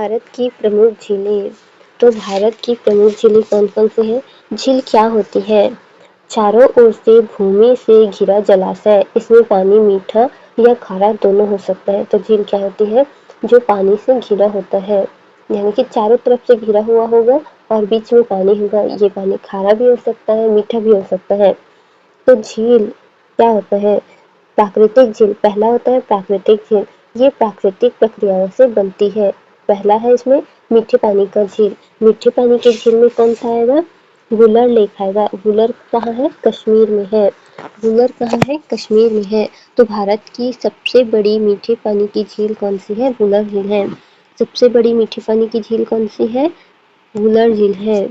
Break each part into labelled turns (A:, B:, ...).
A: भारत की प्रमुख झीलें। तो भारत की प्रमुख झीलें कौन-कौन सी हैं? झील क्या होती है? चारों ओर से भूमि से घिरा जलाशय, इसमें पानी मीठा या खारा दोनों हो सकता है। तो झील क्या होती है? जो पानी से घिरा होता है, यानी कि चारों तरफ से घिरा हुआ होगा और बीच में पानी होगा। ये पानी खारा भी हो सकता है, मीठा भी हो सकता है। तो झील क्या होता है? प्राकृतिक झील पहला होता है प्राकृतिक झील। ये प्राकृतिक प्रक्रियाओं से बनती है। पहला है इसमें मीठे पानी का झील। मीठे पानी के झील में कौन सा आएगा? वुलर लेक आएगा। वुलर कहाँ है? कश्मीर में है। वुलर कहाँ है? कश्मीर में है। तो भारत की सबसे बड़ी मीठे पानी की झील कौन सी है? वुलर झील है। सबसे बड़ी मीठे पानी की झील कौन सी है? वुलर झील है।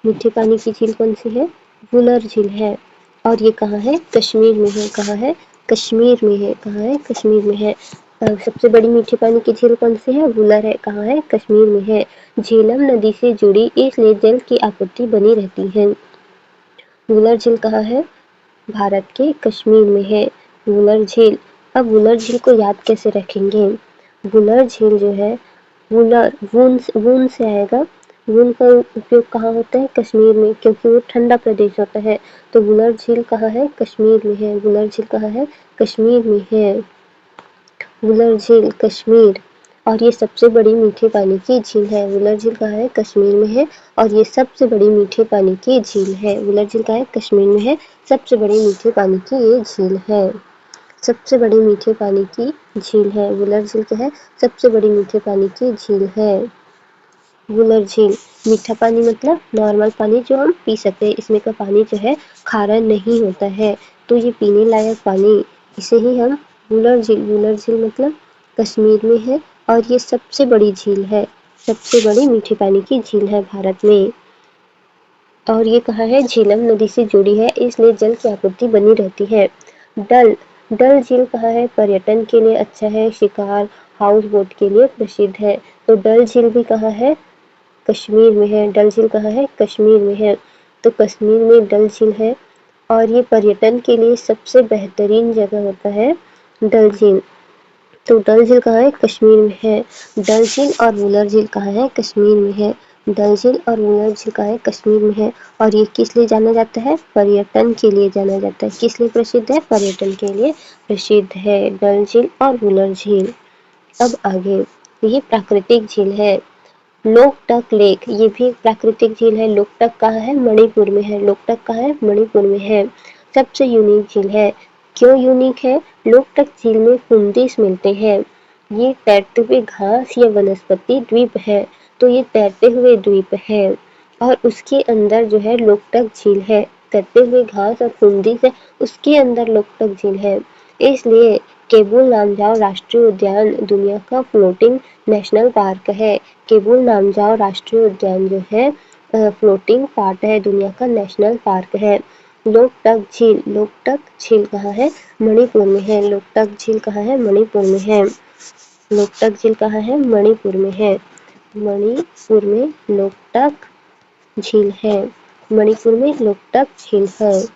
A: मीठे पानी की झील कौन सी है? वुलर झील है। और ये कहाँ है? कश्मीर में है। कहाँ है? कश्मीर में है। कहाँ है? कश्मीर में है। सबसे बड़ी मीठे पानी की झील कौन सी है? वुलर है। कहाँ है? कश्मीर में है। झेलम नदी से जुड़ी, इसलिए जल की आपूर्ति बनी रहती है। वुलर झील कहाँ है? भारत के कश्मीर में है वुलर झील। अब वुलर झील को याद कैसे रखेंगे? वुलर झील जो है, वुलर वून से आएगा। वून का उपयोग कहाँ होता है? कश्मीर में, क्योंकि वो ठंडा प्रदेश होता है। तो वुलर झील कहाँ है? कश्मीर में है। वुलर झील कहाँ है? कश्मीर में है। वुलर झील कश्मीर। और ये सबसे बड़ी मीठे पानी की झील है। वुलर झील कहाँ है? कश्मीर में है और ये सबसे बड़ी मीठे पानी की झील है। वुलर झील कहाँ है? कश्मीर में है। सबसे बड़ी मीठे पानी की ये झील है। सबसे बड़ी मीठे पानी की झील है। वुलर झील क्या है? सबसे बड़ी मीठे पानी की झील है। वुलर झील। मीठा पानी मतलब नॉर्मल पानी जो हम पी सकते हैं। इसमें का पानी जो है खारा नहीं होता है, तो ये पीने लायक पानी, इसे ही हम वुलर झील मतलब कश्मीर में है और ये सबसे बड़ी झील है। सबसे बड़ी मीठे पानी की झील है भारत में। और ये कहाँ है? झेलम नदी से जुड़ी है, इसलिए जल की आपूर्ति बनी रहती है। डल झील कहाँ है? पर्यटन के लिए अच्छा है, शिकार, हाउस बोट के लिए प्रसिद्ध है। तो डल झील भी कहाँ है? कश्मीर में है। डल झील कहाँ है? कश्मीर में है। तो कश्मीर में डल झील है और ये पर्यटन के लिए सबसे बेहतरीन जगह होता है डल झील। तो डल झील कहाँ है? कश्मीर में है। डल झील और वुलर झील कहाँ है? कश्मीर में है। डल झील और वुलर झील कहाँ है? कश्मीर में है। और ये किस लिए जाना जाता है? पर्यटन के लिए जाना जाता है। किस लिए प्रसिद्ध है? पर्यटन के लिए प्रसिद्ध है डल झील और वुलर झील। अब आगे, ये प्राकृतिक झील है। लोकटक लेक, ये भी एक प्राकृतिक झील है। लोकटक कहाँ है? मणिपुर में है। लोकटक कहाँ है? मणिपुर में है। सबसे यूनिक झील है। क्यों यूनिक है? लोकटक झील में फुंडिस मिलते हैं। ये तैरते हुए घास या वनस्पति द्वीप है। तो ये तैरते हुए द्वीप है और उसके अंदर जो है लोकटक झील है। तैरते हुए घास और फुंडिस है, उसके अंदर लोकटक झील है। इसलिए केबुल लामजाओ राष्ट्रीय उद्यान दुनिया का फ्लोटिंग नेशनल पार्क है। केबुल लामजाओ राष्ट्रीय उद्यान जो है फ्लोटिंग पार्क है, दुनिया का नेशनल पार्क है। लोकटक झील कहाँ है? मणिपुर में है। लोकटक झील कहाँ है? मणिपुर में है। लोकटक झील कहाँ है? मणिपुर में है। मणिपुर में लोकटक झील है। मणिपुर में लोकटक झील है।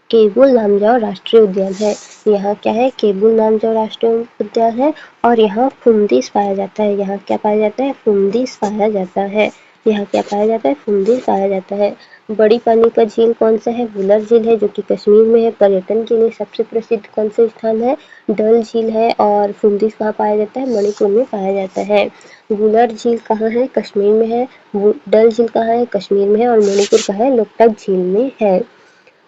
A: केबुल लामजाओ राष्ट्रीय उद्यान है। यहाँ क्या है? केबुल लामजाओ राष्ट्रीय उद्यान है और यहाँ फुंडिस पाया जाता है। यहाँ क्या पाया जाता है? फुंडिस पाया जाता है। यहाँ क्या पाया जाता है? फुंडिस पाया जाता है। बड़ी पानी का झील कौन सा है? वुलर झील है, जो कि कश्मीर में है। पर्यटन के लिए सबसे प्रसिद्ध कौन सा स्थान है? डल झील है। और फुंडिस कहाँ पाया जाता है? मणिपुर में पाया जाता है। वुलर झील कहाँ है? कश्मीर में है। डल झील कहाँ है? कश्मीर में है। और मणिपुर कहाँ है? लोकटक झील में है।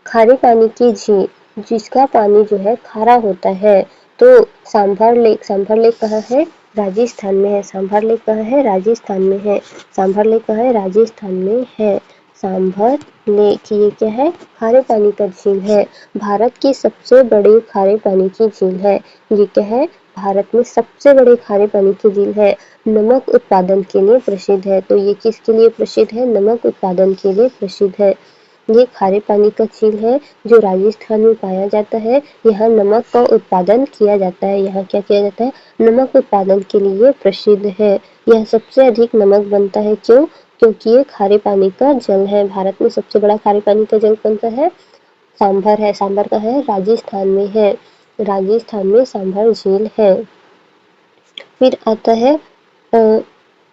A: खारे पानी की झील, जिसका पानी जो है खारा होता है। तो सांभर लेक कहाँ है? राजस्थान में है। सांभर लेक कहाँ है? राजस्थान में है। सांभर लेक कहाँ है? राजस्थान में है। सांभर लेक ये क्या है? खारे पानी का झील है। भारत की सबसे बड़ी खारे पानी की झील है। ये क्या है? भारत में सबसे बड़े खारे पानी की झील है। नमक उत्पादन के लिए प्रसिद्ध है। तो ये किसके लिए प्रसिद्ध है? नमक उत्पादन के लिए प्रसिद्ध है। ये खारे पानी का झील है जो राजस्थान में पाया जाता है। यहाँ नमक का उत्पादन किया जाता है। यहाँ क्या किया जाता है? नमक उत्पादन के लिए प्रसिद्ध है। यहाँ सबसे अधिक नमक बनता है। क्यों? क्योंकि ये खारे पानी का जल है। भारत में सबसे बड़ा खारे पानी का जल कौन सा है? सांभर है। सांभर का है? राजस्थान में है। राजस्थान में सांभर झील है। फिर आता है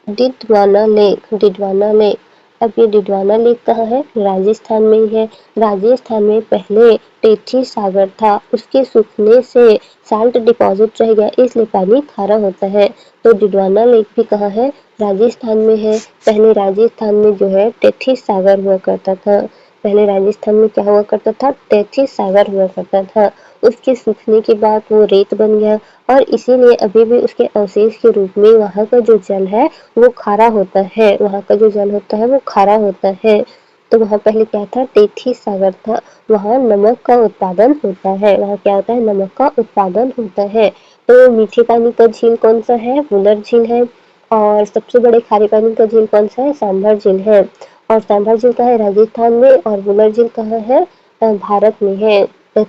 A: डिडवाना लेक। अब ये डिडवाना लेक कहाँ है? राजस्थान में ही है। राजस्थान में पहले टेथी सागर था, उसके सूखने से साल्ट डिपॉजिट रह गया, इसलिए पानी खारा होता है। तो डिडवाना लेक भी कहाँ है? राजस्थान में है। पहले राजस्थान में जो है टेथी सागर हुआ करता था। पहले राजस्थान में क्या हुआ करता था? टेथी सागर हुआ करता था। उसके सूखने के बाद वो रेत बन गया और इसीलिए अभी भी उसके अवशेष के रूप में वहाँ का जो जल है वो खारा होता है। वहाँ का जो जल होता है वो खारा होता है। तो वहाँ पहले क्या था? टेथी सागर था। वहाँ नमक का उत्पादन होता है। वहाँ क्या होता है? नमक का उत्पादन होता है। तो मीठे पानी का झील कौन सा है? वुलर झील है। और सबसे बड़े खारे पानी का झील कौन सा है? सांभर झील है। और सांभर झील कहाँ है? राजस्थान में। और वुलर झील कहाँ है? भारत में है।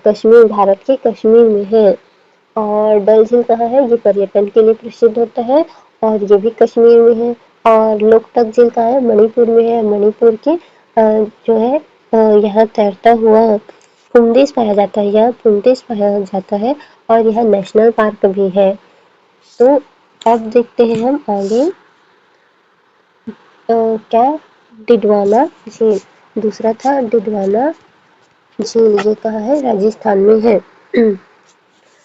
A: कश्मीर, भारत के कश्मीर में है। और डल झील कहाँ है? ये पर्यटन के लिए प्रसिद्ध होता है और ये भी कश्मीर में है। और लोकटक झील कहाँ है? मणिपुर में है। मणिपुर के जो है यहाँ तैरता हुआ फुंडिस पाया जाता है। यहाँ फुंडिस पाया जाता है और यह नेशनल पार्क भी है। तो अब देखते हैं हम आगे क्या? डिडवाना झील। दूसरा था डिडवाना झील, ये कहाँ है? राजस्थान में है।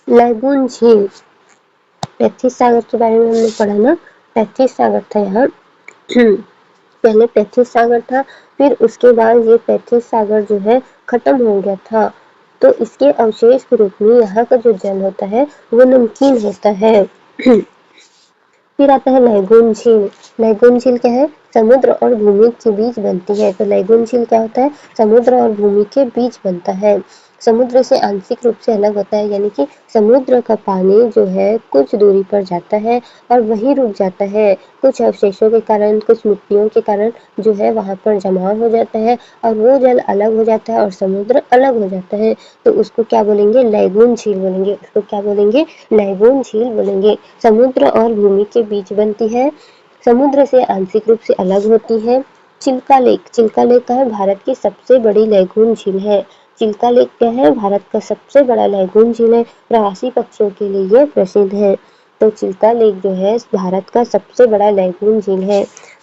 A: लैगून झील, पैंतीस सागर के बारे में हमने पढ़ा ना। पैंतीस सागर था यहाँ। पहले पैंतीस सागर था, फिर उसके बाद ये पैंतीस सागर जो है खत्म हो गया था। तो इसके अवशेष के रूप में यहाँ का जो जल होता है वो नमकीन होता है। फिर आता है लैगून झील। लैगून झील क्या है? समुद्र और भूमि के बीच बनती है। तो लैगून झील क्या होता है? समुद्र और भूमि के बीच बनता है। समुद्र से आंशिक रूप से अलग होता है, यानी कि समुद्र का पानी जो है कुछ दूरी पर जाता है और वहीं रुक जाता है। कुछ अवशेषों के कारण, कुछ मिट्टियों के कारण जो है वहाँ पर जमाव हो जाता है और वो जल अलग हो जाता है और समुद्र अलग हो जाता है। तो उसको क्या बोलेंगे? लैगून झील बोलेंगे। उसको क्या बोलेंगे? लैगून झील बोलेंगे। समुद्र और भूमि के बीच बनती है, समुद्र से आंशिक रूप से अलग होती है। चिल्का लेक। चिल्का लेक का है? भारत की सबसे बड़ी लैगून झील है। चिल्का लेक क्या है? भारत का सबसे बड़ा लैगून झील है। प्रवासी पक्षियों के लिए ये प्रसिद्ध है। तो चिल्का लेक जो है भारत का सबसे बड़ा लैगून झील है।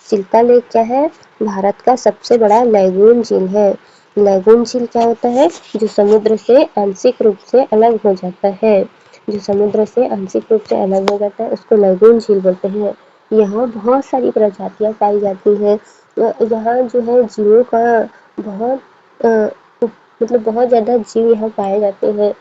A: चिल्का लेक क्या है? भारत का सबसे बड़ा लैगून झील है। लैगून झील क्या होता है? जो समुद्र से आंशिक रूप से अलग हो जाता है। जो समुद्र से आंशिक रूप से अलग हो जाता है उसको लैगून झील बोलते हैं। यहाँ बहुत सारी प्रजातियां पाई जाती हैं। यहाँ जो है जीवों का बहुत मतलब बहुत ज़्यादा जीव यहाँ पाए जाते हैं।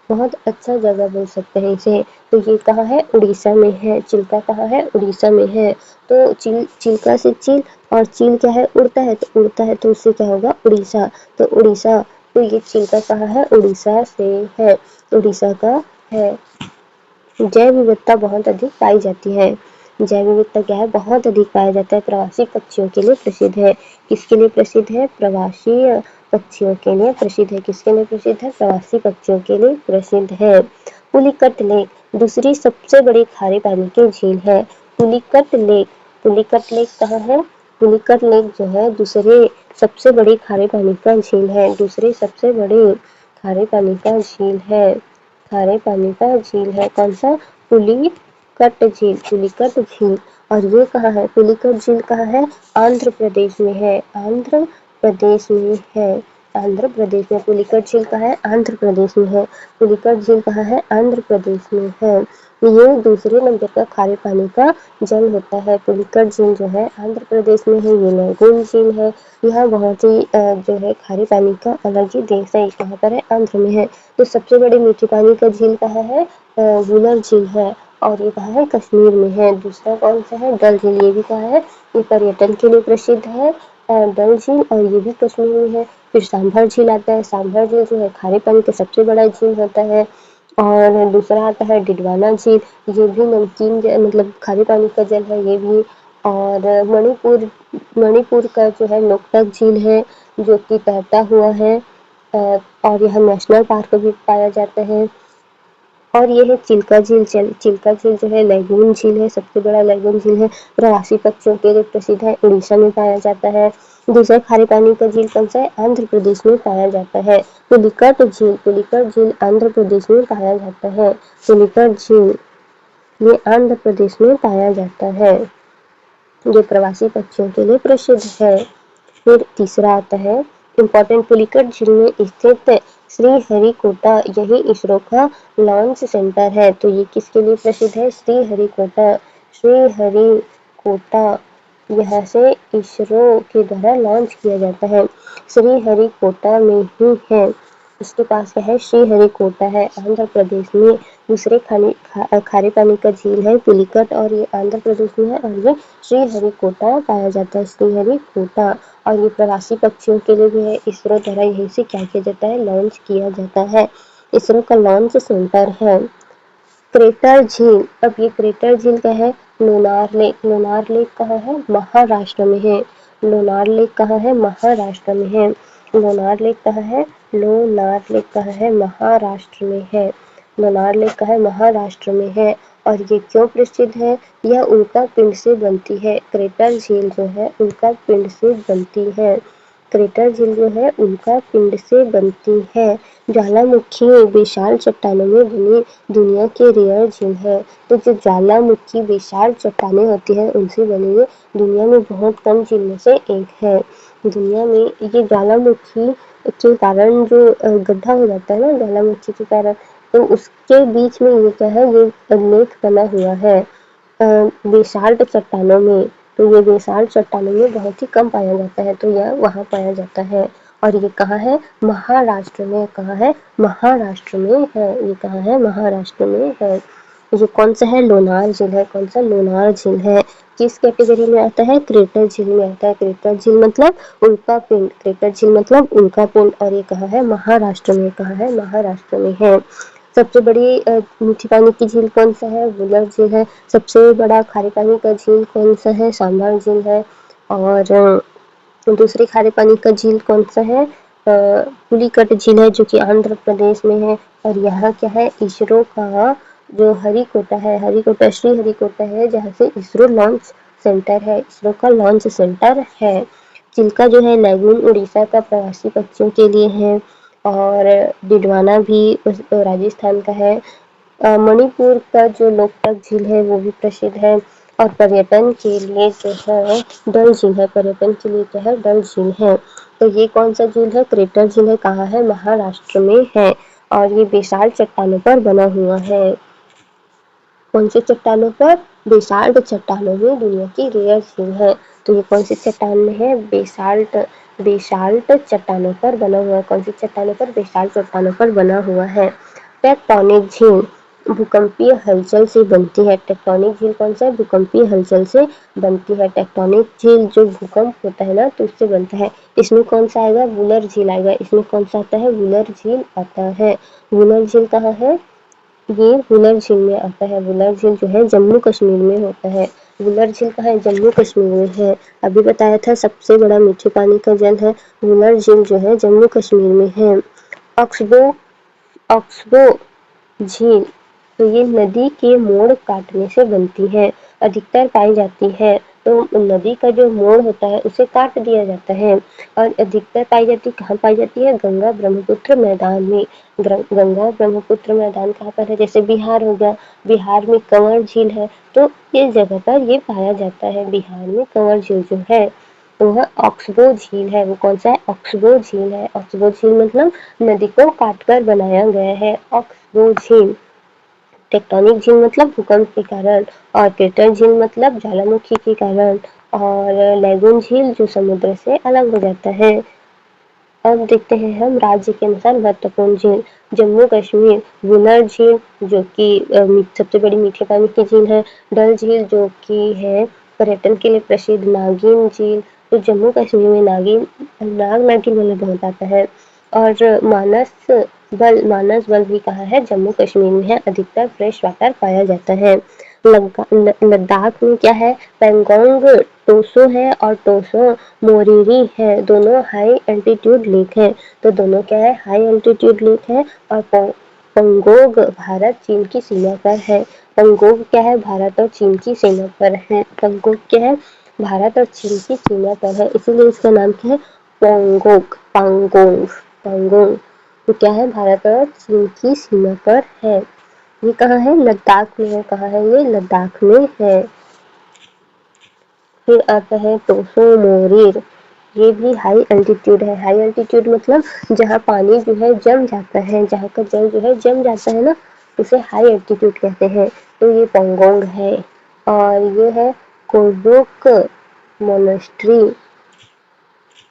A: बहुत अच्छा जगह बोल सकते हैं इसे। तो ये कहाँ है? उड़ीसा में है। चिल्का कहाँ है? उड़ीसा में है। तो चिल्का से चील, और चील क्या है? उड़ता है। तो उड़ता है तो उससे क्या होगा? उड़ीसा। तो उड़ीसा, तो ये चिल्का कहाँ है? उड़ीसा से है। उड़ीसा का है। जैव विविधता बहुत अधिक पाई जाती है। जैव विविधता क्या है? बहुत अधिक पाया जाता है। प्रवासी पक्षियों के लिए प्रसिद्ध है। किसके लिए प्रसिद्ध है? प्रवासी पक्षियों के लिए प्रसिद्ध है। किसके लिए प्रसिद्ध है? प्रवासी पक्षियों के लिए प्रसिद्ध है। पुलिकट लेक दूसरी सबसे बड़ी खारे पानी की झील है। पुलिकट लेक। पुलिकट लेक कहाँ है? पुलिकट लेक जो है दूसरे सबसे बड़ी खारे पानी का झील है। दूसरे सबसे बड़ी खारे पानी का झील है। खारे पानी का झील है। कौन सा? पुलिकट झील। पुलिकट झील। और ये कहाँ है? पुलिकट झील कहाँ है? आंध्र प्रदेश में है। आंध्र प्रदेश में है। आंध्र प्रदेश में पुलिकट झील कहाँ है? आंध्र प्रदेश में है। पुलिकट झील कहाँ है? आंध्र प्रदेश में है। ये दूसरे नंबर का खारे पानी का जल होता है। पुलिकट झील जो है आंध्र प्रदेश में है। ये लैगून झील है। यह बहुत ही जो है खारे पानी का अलग ही देश है। कहाँ पर है? आंध्र में है। तो सबसे बड़ी मीठे पानी का झील कहाँ है? वुलर झील है। और ये कहाँ है? कश्मीर में है। दूसरा कौन सा है? डल झील। ये भी कहाँ है? ये पर्यटन के लिए प्रसिद्ध है। डल झील, और ये भी कश्मीर में है। फिर सांभर झील आता है। सांभर झील जो है खारे पानी का सबसे बड़ा झील होता है। और दूसरा आता है डिडवाना झील। ये भी नमकीन मतलब खारे पानी का जल है ये भी। और मणिपुर का जो है लोकटक झील है जो कि तैरता हुआ है। और यह नेशनल पार्क भी पाया जाता है। और ये है चिल्का झील। चिल्का झील जो है लैगून झील है, सबसे बड़ा लैगून झील है। प्रवासी पक्षियों के लिए प्रसिद्ध है। उड़ीसा में पाया जाता है। दूसरा खारे पानी का झील कौन सा है? आंध्र प्रदेश में पाया जाता है। पुलिकट झील। पुलिकट झील आंध्र प्रदेश में पाया जाता है। पुलिकट झील। ये आंध्र प्रदेश में पाया जाता है। ये प्रवासी पक्षियों के लिए प्रसिद्ध है। फिर तीसरा आता है इम्पोर्टेंट, पुलिकट झील में स्थित श्रीहरिकोटा, यही इसरो का लॉन्च सेंटर है। तो ये किसके लिए प्रसिद्ध है? श्रीहरिकोटा। श्रीहरिकोटा यहाँ से इसरो के द्वारा लॉन्च किया जाता है, श्रीहरिकोटा में ही है। इसके पास क्या है? श्रीहरिकोटा है, आंध्र प्रदेश में। दूसरे खारे पानी का झील है पुलिकट, और ये आंध्र प्रदेश में है, और ये श्रीहरिकोटा पाया जाता है, श्रीहरिकोटा। और ये प्रवासी पक्षियों के लिए भी है। इसरो द्वारा यहीं से क्या किया जाता है? लॉन्च किया जाता है। इसरो का लॉन्च सेंटर है। क्रेटर झील, अब ये क्रेटर झील क्या है? लोनार लेक। लोनार लेक कहाँ है? महाराष्ट्र में है। लोनार लेक कहाँ है? महाराष्ट्र में है। लोनार लेक कहाँ है? लोनार लेक कहाँ है? महाराष्ट्र में है। लोनार लेक कहाँ है? महाराष्ट्र में है। और ये क्यों प्रसिद्ध है? यह उल्का पिंड से बनती है। क्रेटर झील जो है उल्का पिंड से बनती है। क्रेटर झील जो है उल्का पिंड से बनती है। ज्वालामुखी विशाल चट्टानों में बनी दुनिया की रेयर झील है। तो जो ज्वालामुखी विशाल चट्टानें होती है उनसे बनी ये दुनिया में बहुत कम झील में से एक है। दुनिया में ये ज्वालामुखी के कारण जो गड्ढा हो जाता है ना ज्वालामुखी के कारण, तो उसके बीच में ये क्या है? ये लेख बना हुआ है विशाल चट्टानों में। तो ये विशाल चट्टानों में बहुत ही कम पाया जाता है, तो यह वहाँ पाया जाता है। और ये कहाँ है? महाराष्ट्र में। कहाँ है? महाराष्ट्र में है। ये कहाँ है? महाराष्ट्र में है। ये कौन सा है? लोनार झील है। कौन सा? लोनार झील है। किस कैटेगरी में आता है? क्रेटर झील में आता है। क्रेटर झील मतलब उल्का पिंड। क्रेटर झील मतलब उल्का पिंड। और ये कहाँ है? महाराष्ट्र में। कहाँ है? महाराष्ट्र में है। सबसे बड़ी मीठी पानी की झील कौन सा है? वुलर झील है। सबसे बड़ा खारे पानी का झील कौन सा है? सांभर झील है। और दूसरे खारे पानी का झील कौन सा है? पुलिकट झील है, जो कि आंध्र प्रदेश में है। और यहाँ क्या है? इसरो का जो हरिकोटा है, हरिकोटा श्रीहरिकोटा है, जहाँ से इसरो लॉन्च सेंटर है। इसरो का लॉन्च सेंटर है। चिल्का जो है लैगून उड़ीसा का प्रवासी पक्षियों के लिए है। और डिडवाना भी राजस्थान का है। मणिपुर का जो लोकटक झील है वो भी प्रसिद्ध है। और पर्यटन के लिए जो है डल झील है। पर्यटन के लिए क्या है? डल झील है। तो ये कौन सा झील है? क्रेटर झील है। कहाँ है? महाराष्ट्र में है। और ये विशाल चट्टानों पर बना हुआ है। कौन सी चट्टानों पर? बेसाल्ट चट्टानों में दुनिया की रेयर झील है। तो ये कौन सी चट्टान में है? बेसाल्ट। बेसाल्ट चट्टानों पर बना हुआ है। कौन सी चट्टानों पर? बेसाल्ट चट्टानों पर बना हुआ है। टेक्टोनिक झील भूकंपीय हलचल से बनती है। टेक्टोनिक झील कौन सा है? भूकंपीय हलचल से बनती है। टेक्टोनिक झील जो भूकंप होता है ना, तो उससे बनता है। इसमें कौन सा आएगा? वुलर झील आएगा। इसमें कौन सा आता है? वुलर झील आता है। वुलर झील कहाँ है? ये वुलर झील में आता है। वुलर झील जो है जम्मू कश्मीर में होता है। वुलर झील कहाँ है? जम्मू कश्मीर में है। अभी बताया था सबसे बड़ा मीठे पानी का जल है। वुलर झील जो है जम्मू कश्मीर में है। ऑक्सबो ऑक्सबो झील, तो ये नदी के मोड़ काटने से बनती है। अधिकतर पाई जाती है। तो नदी का जो मोड़ होता है उसे काट दिया जाता है। और अधिकतर पाई जाती कहाँ पाई जाती है? गंगा ब्रह्मपुत्र मैदान में। गंगा ब्रह्मपुत्र मैदान कहाँ पर है? जैसे बिहार हो गया, बिहार में कंवर झील है, तो इस जगह पर ये पाया जाता है। बिहार में कंवर झील जो है वह ऑक्सबो झील है। वो कौन सा है? ऑक्सबो झील है। ऑक्सबो झील मतलब नदी को काटकर बनाया गया है, ऑक्सबो झील। टेक्टोनिक झील मतलब भूकंप के कारण। और क्रेटर झील मतलब ज्वालामुखी के कारण। और लैगून झील जो समुद्र से अलग हो जाता है। अब देखते हैं हम राज्य के अनुसार महत्वपूर्ण झील। जम्मू कश्मीर वुलर झील, जो कि सबसे बड़ी मीठे पानी की झील है। डल झील जो कि है पर्यटन के लिए प्रसिद्ध। नागिन झील, तो जम्मू कश्मीर में नागिन वाला बहुत आता है। और मानस बल भी कहाँ है? जम्मू कश्मीर में है। अधिकतर फ्रेश वाटर पाया जाता है। लद्दाख में क्या है? पेंगोंग टोसो है और टोसो मोरिरी है। दोनों हाई एल्टीट्यूड लेक है। तो दोनों क्या है? हाई एल्टीट्यूड लेक है। और पंगोग भारत चीन की सीमा पर है। पंगोग क्या है? भारत और चीन की सीमा पर है। पंगोग क्या है? भारत और चीन की सीमा पर है, इसीलिए इसका नाम क्या है? पोंगोग। पांगोंग। पांगोंग तो क्या है? भारत और चीन की सीमा पर है। ये कहाँ है? लद्दाख में है। कहाँ है ये? लद्दाख में है। फिर आता है तोसो मोरिर। ये भी हाई एल्टीट्यूड है। हाई एल्टीट्यूड मतलब जहाँ पानी जो है जम जाता है, जहाँ का जल जो है जम जाता है ना, उसे हाई एल्टीट्यूड कहते हैं। तो ये पोंगोंग है। और ये है कोजोक मोनेस्ट्री।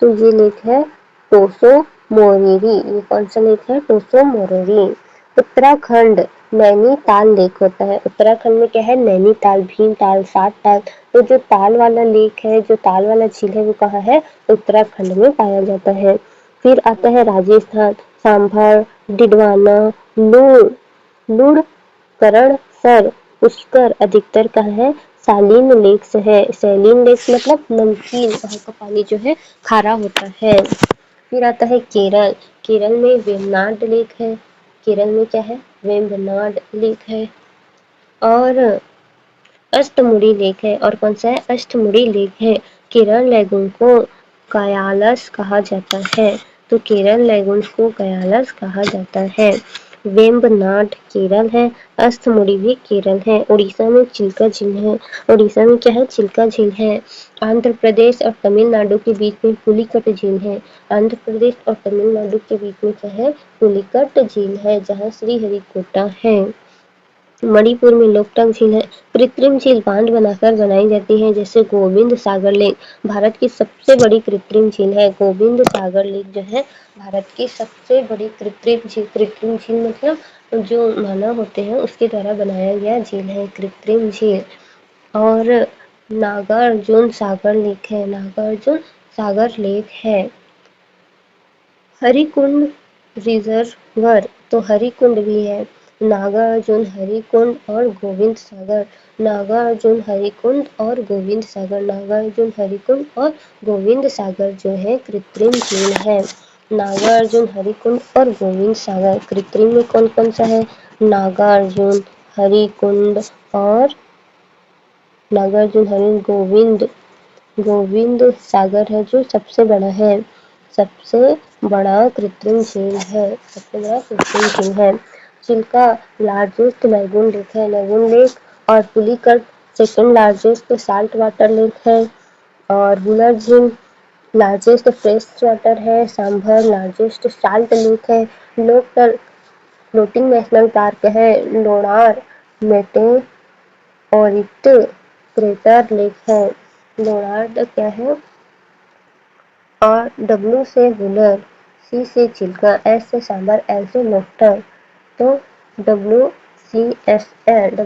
A: तो ये लेक है टोसो मोरिरी। ये कौन सा लेक है? टोसो मोरिरी। उत्तराखंड नैनीताल लेक होता है। उत्तराखंड में क्या है? नैनीताल, भीमताल, सात ताल। तो जो ताल वाला लेक है, जो ताल वाला झील है, वो कहाँ है? उत्तराखंड में पाया जाता है। फिर आता है राजस्थान, सांभर, डिडवाना, लूण, लुण, करण, सर, पुष्कर। अधिकतर कहाँ है? सालीन लेक्स है। सैलीन लेक्स मतलब नमकीन, वहाँ का पानी जो है खारा होता है। फिर आता है केरल। केरल में वेम्बनाड लेक है। केरल में क्या है? वेम्बनाड लेक है। और अष्टमुड़ी लेक है। और कौन सा है? अष्टमुड़ी लेक है। केरल लेगून को कयालस कहा जाता है। तो केरल लेगून्स को कयालस कहा जाता है। वेम्बनाड केरल है। अष्टमुड़ी भी केरल है। उड़ीसा में चिल्का झील है। उड़ीसा में क्या है? चिल्का झील है। आंध्र प्रदेश और तमिलनाडु के बीच में पुलिकट झील है। आंध्र प्रदेश और तमिलनाडु के बीच में क्या है? पुलिकट झील है, जहाँ श्रीहरिकोटा है। मणिपुर में लोकटक झील है। कृत्रिम झील बांध बनाकर बनाई जाती है, जैसे गोविंद सागर लेक। भारत की सबसे बड़ी कृत्रिम झील है गोविंद सागर लेक, जो है भारत की सबसे बड़ी कृत्रिम झील। कृत्रिम झील मतलब जो मानव होते हैं उसके द्वारा बनाया गया झील है कृत्रिम झील। और नागार्जुन सागर लेक है। नागार्जुन सागर लेक है। हरिकुंड रिजर्वर, तो हरिकुंड भी है। नागार्जुन, हरिकुंड और गोविंद सागर। नागार्जुन, हरिकुंड और गोविंद सागर। नागार्जुन, हरिकुंड और गोविंद सागर जो है कृत्रिम झील है। नागार्जुन, हरिकुंड और गोविंद सागर। कृत्रिम में कौन कौन सा है? नागार्जुन, हरिकुंड और नागार्जुन, हरिकुंड, गोविंद। गोविंद सागर है जो सबसे बड़ा है। सबसे बड़ा कृत्रिम झील है। सबसे बड़ा कृत्रिम झील है। चिल्का लार्जेस्ट लैगून लेक है। Lagoon lake. और Pulicat second largest salt water lake है। और बुलर झील लार्जेस्ट फ्रेश वाटर है। सांभर लार्जेस्ट साल्ट लेक है। लोकटक फ्लोटिंग नेशनल पार्क है। लोनार मेटेओरिट क्रेटर लेक है। लोनार्ड क्या है? और डब्ल्यू से वुलर, सी से चिल्का, एस से सांबर, एल से लोकटक। तो डब्ल्यू सी एस एल